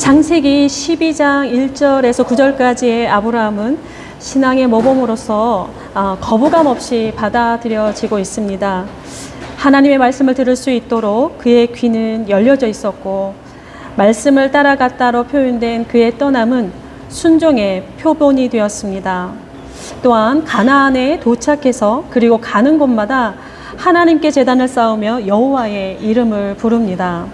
창세기 12장 1절에서 9절까지의 아브라함은 신앙의 모범으로서 거부감 없이 받아들여지고 있습니다. 하나님의 말씀을 들을 수 있도록 그의 귀는 열려져 있었고, 말씀을 따라갔다로 표현된 그의 떠남은 순종의 표본이 되었습니다. 또한 가나안에 도착해서 그리고 가는 곳마다 하나님께 제단을 쌓으며 여호와의 이름을 부릅니다.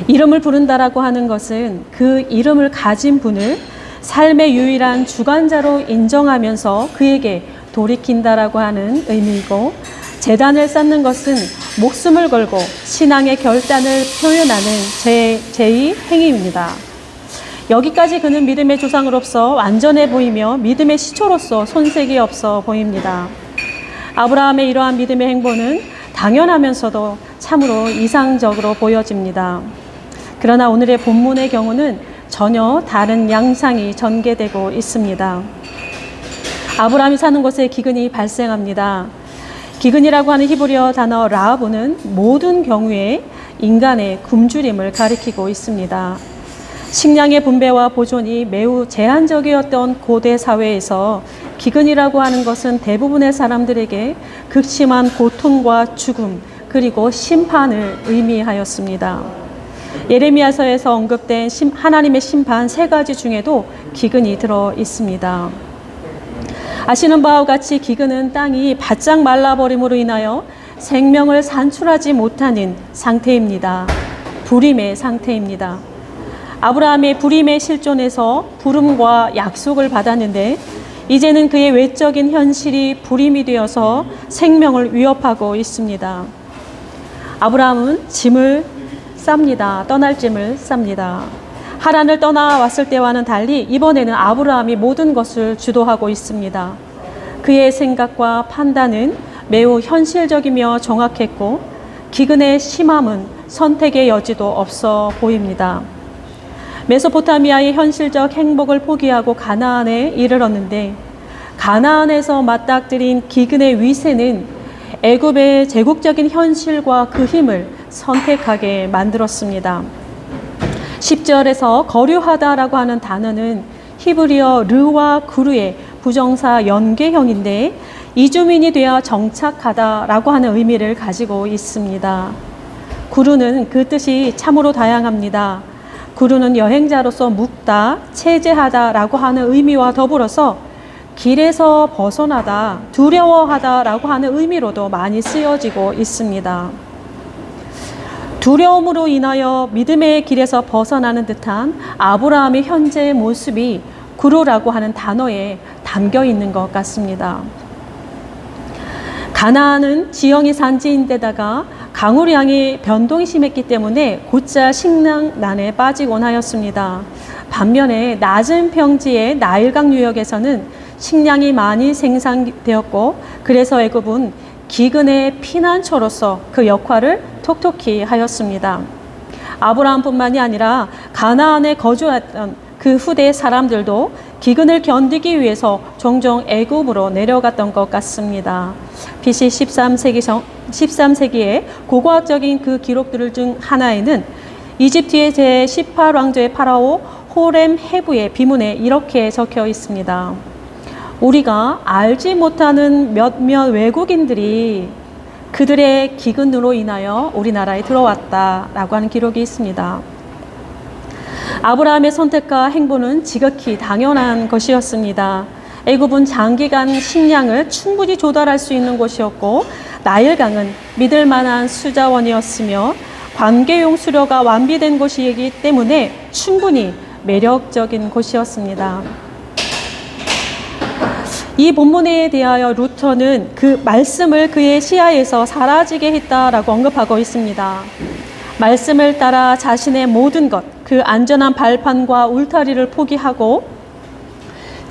이름을 부른다라고 하는 것은 그 이름을 가진 분을 삶의 유일한 주관자로 인정하면서 그에게 돌이킨다라고 하는 의미이고, 제단을 쌓는 것은 목숨을 걸고 신앙의 결단을 표현하는 제2 행위입니다. 여기까지 그는 믿음의 조상으로서 완전해 보이며 믿음의 시초로서 손색이 없어 보입니다. 아브라함의 이러한 믿음의 행보는 당연하면서도 참으로 이상적으로 보여집니다. 그러나 오늘의 본문의 경우는 전혀 다른 양상이 전개되고 있습니다. 아브라함이 사는 곳에 기근이 발생합니다. 기근이라고 하는 히브리어 단어 라하브는 모든 경우에 인간의 굶주림을 가리키고 있습니다. 식량의 분배와 보존이 매우 제한적이었던 고대 사회에서 기근이라고 하는 것은 대부분의 사람들에게 극심한 고통과 죽음, 그리고 심판을 의미하였습니다. 예레미야서에서 언급된 하나님의 심판 3가지 중에도 기근이 들어 있습니다. 아시는 바와 같이 기근은 땅이 바짝 말라버림으로 인하여 생명을 산출하지 못하는 상태입니다. 불임의 상태입니다. 아브라함의 불임의 실존에서 부름과 약속을 받았는데, 이제는 그의 외적인 현실이 불임이 되어서 생명을 위협하고 있습니다. 아브라함은 짐을 쌉니다. 떠날 짐을 쌉니다. 하란을 떠나왔을 때와는 달리 이번에는 아브라함이 모든 것을 주도하고 있습니다. 그의 생각과 판단은 매우 현실적이며 정확했고, 기근의 심함은 선택의 여지도 없어 보입니다. 메소포타미아의 현실적 행복을 포기하고 가나안에 이르렀는데, 가나안에서 맞닥뜨린 기근의 위세는 애굽의 제국적인 현실과 그 힘을 선택하게 만들었습니다. 10절에서 거류하다라고 하는 단어는 히브리어 르와 구르의 부정사 연계형인데, 이주민이 되어 정착하다라고 하는 의미를 가지고 있습니다. 구르는 그 뜻이 참으로 다양합니다. 구르는 여행자로서 묵다, 체제하다라고 하는 의미와 더불어서 길에서 벗어나다, 두려워하다라고 하는 의미로도 많이 쓰여지고 있습니다. 두려움으로 인하여 믿음의 길에서 벗어나는 듯한 아브라함의 현재의 모습이 구르라고 하는 단어에 담겨 있는 것 같습니다. 가나안은 지형이 산지인데다가 강우량이 변동이 심했기 때문에 곧잘 식량난에 빠지곤 하였습니다. 반면에 낮은 평지의 나일강 유역에서는 식량이 많이 생산되었고, 그래서 애굽은 기근의 피난처로서 그 역할을 톡톡히 하였습니다. 아브라함뿐만이 아니라 가나안에 거주했던 그 후대 사람들도 기근을 견디기 위해서 종종 애굽으로 내려갔던 것 같습니다. BC 13세기의 고고학적인 그 기록들 중 하나에는 이집트의 제18왕조의 파라오 호렘 헤브의 비문에 이렇게 적혀 있습니다. 우리가 알지 못하는 몇몇 외국인들이 그들의 기근으로 인하여 우리나라에 들어왔다라고 하는 기록이 있습니다. 아브라함의 선택과 행보는 지극히 당연한 것이었습니다. 애굽은 장기간 식량을 충분히 조달할 수 있는 곳이었고, 나일강은 믿을 만한 수자원이었으며 관계용 수로가 완비된 곳이기 때문에 충분히 매력적인 곳이었습니다. 이 본문에 대하여 루터는 그 말씀을 그의 시야에서 사라지게 했다라고 언급하고 있습니다. 말씀을 따라 자신의 모든 것, 그 안전한 발판과 울타리를 포기하고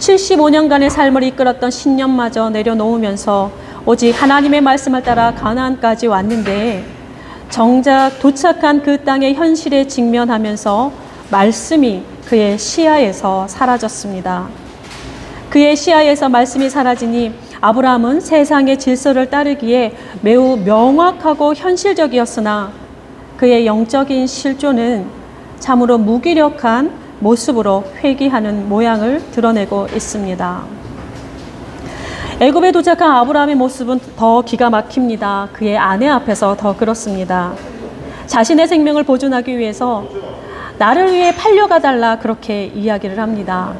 75년간의 삶을 이끌었던 신념마저 내려놓으면서 오직 하나님의 말씀을 따라 가나안까지 왔는데, 정작 도착한 그 땅의 현실에 직면하면서 말씀이 그의 시야에서 사라졌습니다. 그의 시야에서 말씀이 사라지니 아브라함은 세상의 질서를 따르기에 매우 명확하고 현실적이었으나 그의 영적인 실존은 참으로 무기력한 모습으로 회귀하는 모양을 드러내고 있습니다. 애굽에 도착한 아브라함의 모습은 더 기가 막힙니다. 그의 아내 앞에서 더 그렇습니다. 자신의 생명을 보존하기 위해서 나를 위해 팔려가 달라 그렇게 이야기를 합니다.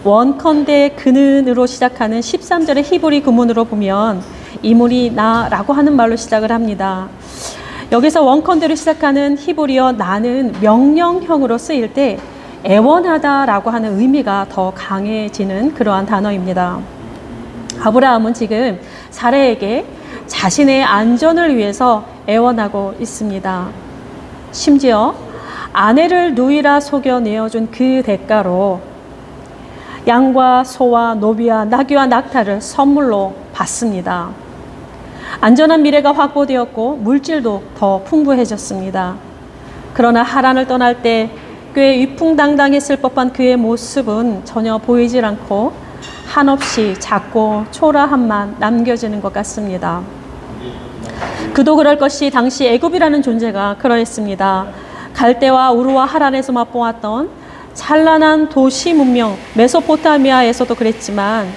원컨대 그는으로 시작하는 13절의 히브리 구문으로 보면 이물이 나라고 하는 말로 시작을 합니다. 여기서 원컨대로 시작하는 히브리어 나는 명령형으로 쓰일 때 애원하다라고 하는 의미가 더 강해지는 그러한 단어입니다. 아브라함은 지금 사라에게 자신의 안전을 위해서 애원하고 있습니다. 심지어 아내를 누이라 속여 내어준 그 대가로 양과 소와 노비와 나귀와 낙타를 선물로 받습니다. 안전한 미래가 확보되었고 물질도 더 풍부해졌습니다. 그러나 하란을 떠날 때 꽤 위풍당당했을 법한 그의 모습은 전혀 보이질 않고 한없이 작고 초라함만 남겨지는 것 같습니다. 그도 그럴 것이 당시 애굽이라는 존재가 그러했습니다. 갈대와 우르와 하란에서 맛보았던 찬란한 도시 문명 메소포타미아에서도 그랬지만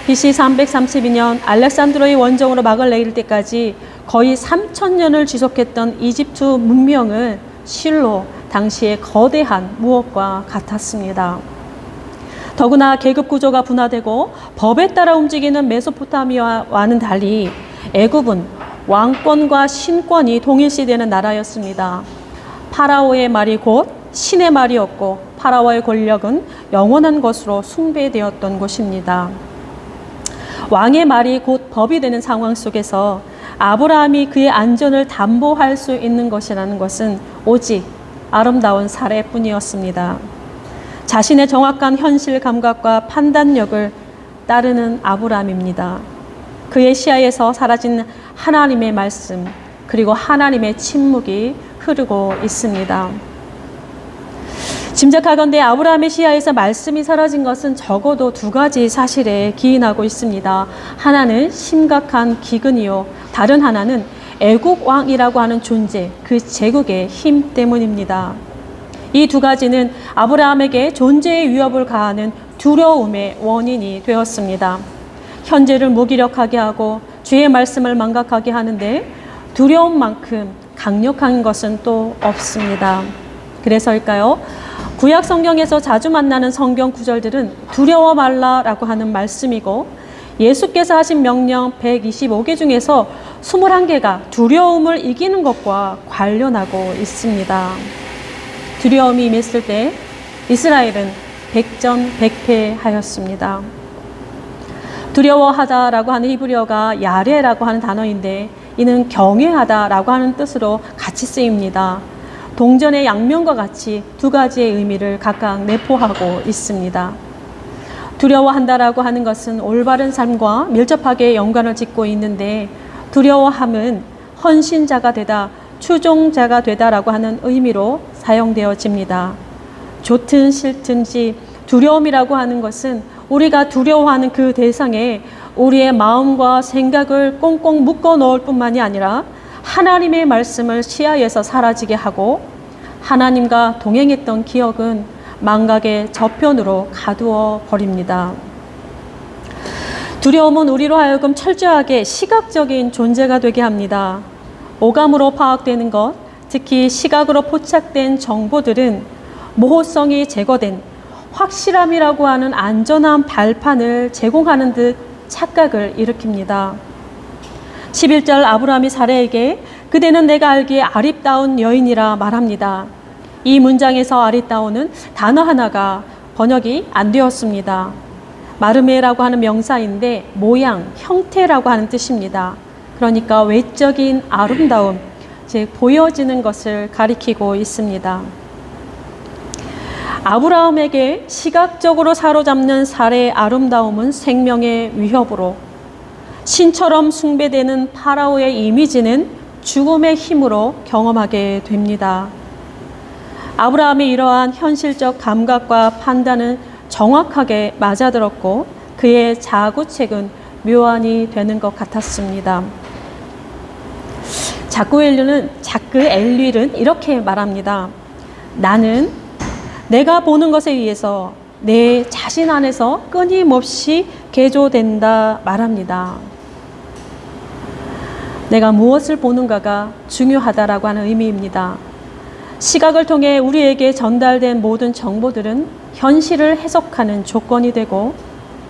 BC 332년 알렉산드로의 원정으로 막을 내릴 때까지 거의 3000년을 지속했던 이집트 문명은 실로 당시의 거대한 무엇과 같았습니다. 더구나 계급 구조가 분화되고 법에 따라 움직이는 메소포타미아와는 달리 애굽은 왕권과 신권이 동일시되는 나라였습니다. 파라오의 말이 곧 신의 말이었고 파라오의 권력은 영원한 것으로 숭배되었던 곳입니다. 왕의 말이 곧 법이 되는 상황 속에서 아브라함이 그의 안전을 담보할 수 있는 것이라는 것은 오직 아름다운 사례뿐이었습니다. 자신의 정확한 현실 감각과 판단력을 따르는 아브라함입니다. 그의 시야에서 사라진 하나님의 말씀 그리고 하나님의 침묵이 흐르고 있습니다. 짐작하건대 아브라함의 시야에서 말씀이 사라진 것은 적어도 두 가지 사실에 기인하고 있습니다. 하나는 심각한 기근이요, 다른 하나는 애국 왕이라고 하는 존재, 그 제국의 힘 때문입니다. 이 두 가지는 아브라함에게 존재의 위협을 가하는 두려움의 원인이 되었습니다. 현재를 무기력하게 하고 주의 말씀을 망각하게 하는데 두려움만큼 강력한 것은 또 없습니다. 그래서일까요? 구약 성경에서 자주 만나는 성경 구절들은 두려워 말라라고 하는 말씀이고 예수께서 하신 명령 125개 중에서 21개가 두려움을 이기는 것과 관련하고 있습니다. 두려움이 임했을 때 이스라엘은 백전백패하였습니다. 두려워하다라고 하는 히브리어가 야레라고 하는 단어인데 이는 경외하다라고 하는 뜻으로 같이 쓰입니다. 동전의 양면과 같이 두 가지의 의미를 각각 내포하고 있습니다. 두려워한다라고 하는 것은 올바른 삶과 밀접하게 연관을 짓고 있는데 두려워함은 헌신자가 되다, 추종자가 되다라고 하는 의미로 사용되어집니다. 좋든 싫든지 두려움이라고 하는 것은 우리가 두려워하는 그 대상에 우리의 마음과 생각을 꽁꽁 묶어 넣을 뿐만이 아니라 하나님의 말씀을 시야에서 사라지게 하고 하나님과 동행했던 기억은 망각의 저편으로 가두어 버립니다. 두려움은 우리로 하여금 철저하게 시각적인 존재가 되게 합니다. 오감으로 파악되는 것, 특히 시각으로 포착된 정보들은 모호성이 제거된 확실함이라고 하는 안전한 발판을 제공하는 듯 착각을 일으킵니다. 11절 아브라함이 사라에게 그대는 내가 알기에 아립다운 여인이라 말합니다. 이 문장에서 아리따오는 단어 하나가 번역이 안 되었습니다. 마르메라고 하는 명사인데 모양, 형태라고 하는 뜻입니다. 그러니까 외적인 아름다움, 즉 보여지는 것을 가리키고 있습니다. 아브라함에게 시각적으로 사로잡는 사례의 아름다움은 생명의 위협으로, 신처럼 숭배되는 파라오의 이미지는 죽음의 힘으로 경험하게 됩니다. 아브라함의 이러한 현실적 감각과 판단은 정확하게 맞아들었고 그의 자구책은 묘안이 되는 것 같았습니다. 자크 엘릴은 이렇게 말합니다. 나는 내가 보는 것에 의해서 내 자신 안에서 끊임없이 개조된다 말합니다. 내가 무엇을 보는가가 중요하다라고 하는 의미입니다. 시각을 통해 우리에게 전달된 모든 정보들은 현실을 해석하는 조건이 되고,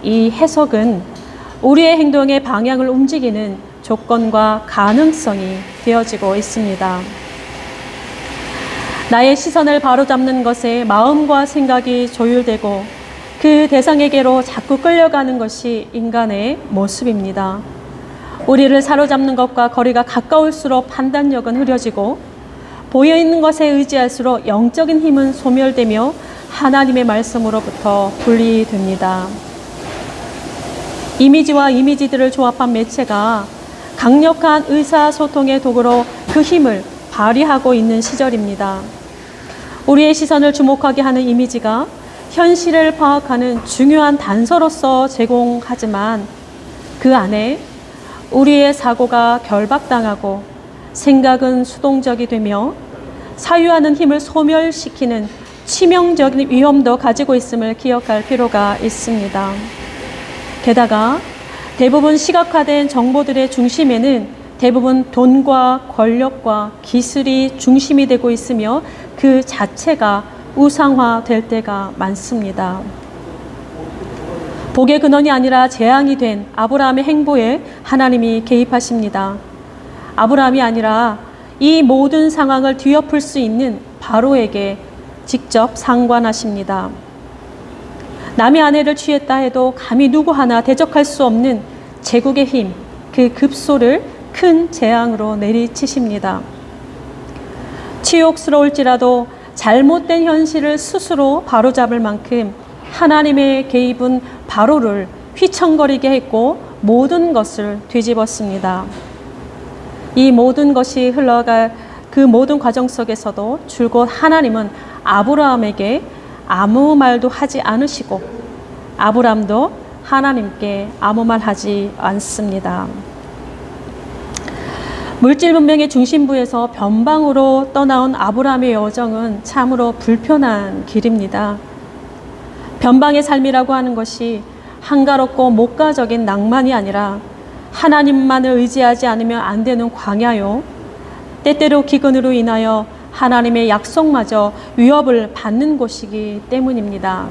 이 해석은 우리의 행동의 방향을 움직이는 조건과 가능성이 되어지고 있습니다. 나의 시선을 바로잡는 것에 마음과 생각이 조율되고 그 대상에게로 자꾸 끌려가는 것이 인간의 모습입니다. 우리를 사로잡는 것과 거리가 가까울수록 판단력은 흐려지고, 보여있는 것에 의지할수록 영적인 힘은 소멸되며 하나님의 말씀으로부터 분리됩니다. 이미지와 이미지들을 조합한 매체가 강력한 의사소통의 도구로 그 힘을 발휘하고 있는 시절입니다. 우리의 시선을 주목하게 하는 이미지가 현실을 파악하는 중요한 단서로서 제공하지만, 그 안에 우리의 사고가 결박당하고 생각은 수동적이 되며 사유하는 힘을 소멸시키는 치명적인 위험도 가지고 있음을 기억할 필요가 있습니다. 게다가 대부분 시각화된 정보들의 중심에는 대부분 돈과 권력과 기술이 중심이 되고 있으며 그 자체가 우상화될 때가 많습니다. 복의 근원이 아니라 재앙이 된 아브라함의 행보에 하나님이 개입하십니다. 아브라함이 아니라 이 모든 상황을 뒤엎을 수 있는 바로에게 직접 상관하십니다. 남의 아내를 취했다 해도 감히 누구 하나 대적할 수 없는 제국의 힘, 그 급소를 큰 재앙으로 내리치십니다. 치욕스러울지라도 잘못된 현실을 스스로 바로잡을 만큼 하나님의 개입은 바로를 휘청거리게 했고 모든 것을 뒤집었습니다. 이 모든 것이 흘러갈 그 모든 과정 속에서도 줄곧 하나님은 아브라함에게 아무 말도 하지 않으시고 아브라함도 하나님께 아무 말 하지 않습니다. 물질 문명의 중심부에서 변방으로 떠나온 아브라함의 여정은 참으로 불편한 길입니다. 변방의 삶이라고 하는 것이 한가롭고 목가적인 낭만이 아니라 하나님만을 의지하지 않으면 안 되는 광야요, 때때로 기근으로 인하여 하나님의 약속마저 위협을 받는 곳이기 때문입니다.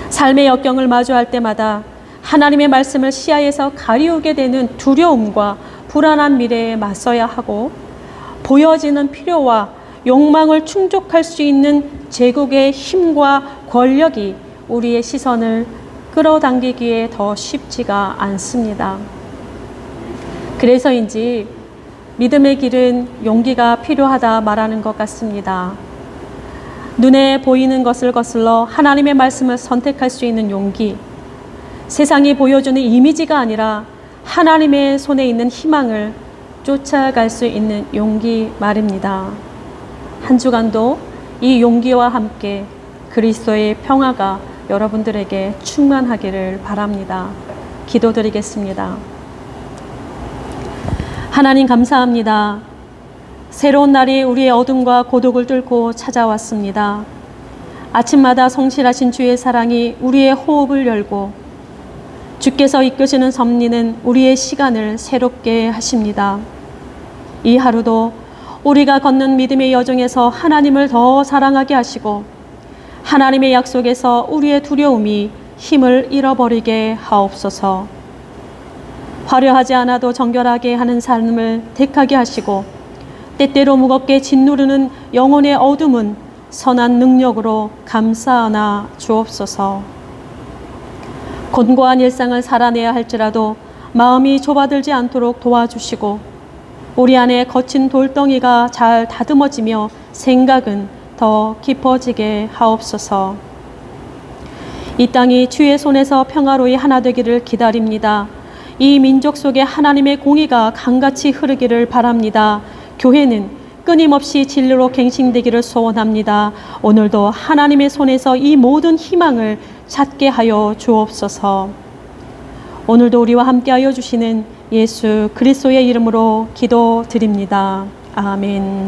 삶의 역경을 마주할 때마다 하나님의 말씀을 시야에서 가리우게 되는 두려움과 불안한 미래에 맞서야 하고, 보여지는 필요와 욕망을 충족할 수 있는 제국의 힘과 권력이 우리의 시선을 끌어당기기에 더 쉽지가 않습니다. 그래서인지 믿음의 길은 용기가 필요하다 말하는 것 같습니다. 눈에 보이는 것을 거슬러 하나님의 말씀을 선택할 수 있는 용기, 세상이 보여주는 이미지가 아니라 하나님의 손에 있는 희망을 쫓아갈 수 있는 용기 말입니다. 한 주간도 이 용기와 함께 그리스도의 평화가 여러분들에게 충만하기를 바랍니다. 기도드리겠습니다. 하나님 감사합니다. 새로운 날이 우리의 어둠과 고독을 뚫고 찾아왔습니다. 아침마다 성실하신 주의 사랑이 우리의 호흡을 열고 주께서 이끄시는 섭리는 우리의 시간을 새롭게 하십니다. 이 하루도 우리가 걷는 믿음의 여정에서 하나님을 더 사랑하게 하시고 하나님의 약속에서 우리의 두려움이 힘을 잃어버리게 하옵소서. 화려하지 않아도 정결하게 하는 삶을 택하게 하시고 때때로 무겁게 짓누르는 영혼의 어둠은 선한 능력으로 감싸안아 주옵소서. 곤고한 일상을 살아내야 할지라도 마음이 좁아들지 않도록 도와주시고 우리 안에 거친 돌덩이가 잘 다듬어지며 생각은 더 깊어지게 하옵소서. 이 땅이 주의 손에서 평화로이 하나 되기를 기다립니다. 이 민족 속에 하나님의 공의가 강같이 흐르기를 바랍니다. 교회는 끊임없이 진리로 갱신되기를 소원합니다. 오늘도 하나님의 손에서 이 모든 희망을 찾게 하여 주옵소서. 오늘도 우리와 함께하여 주시는 예수 그리스도의 이름으로 기도드립니다. 아멘.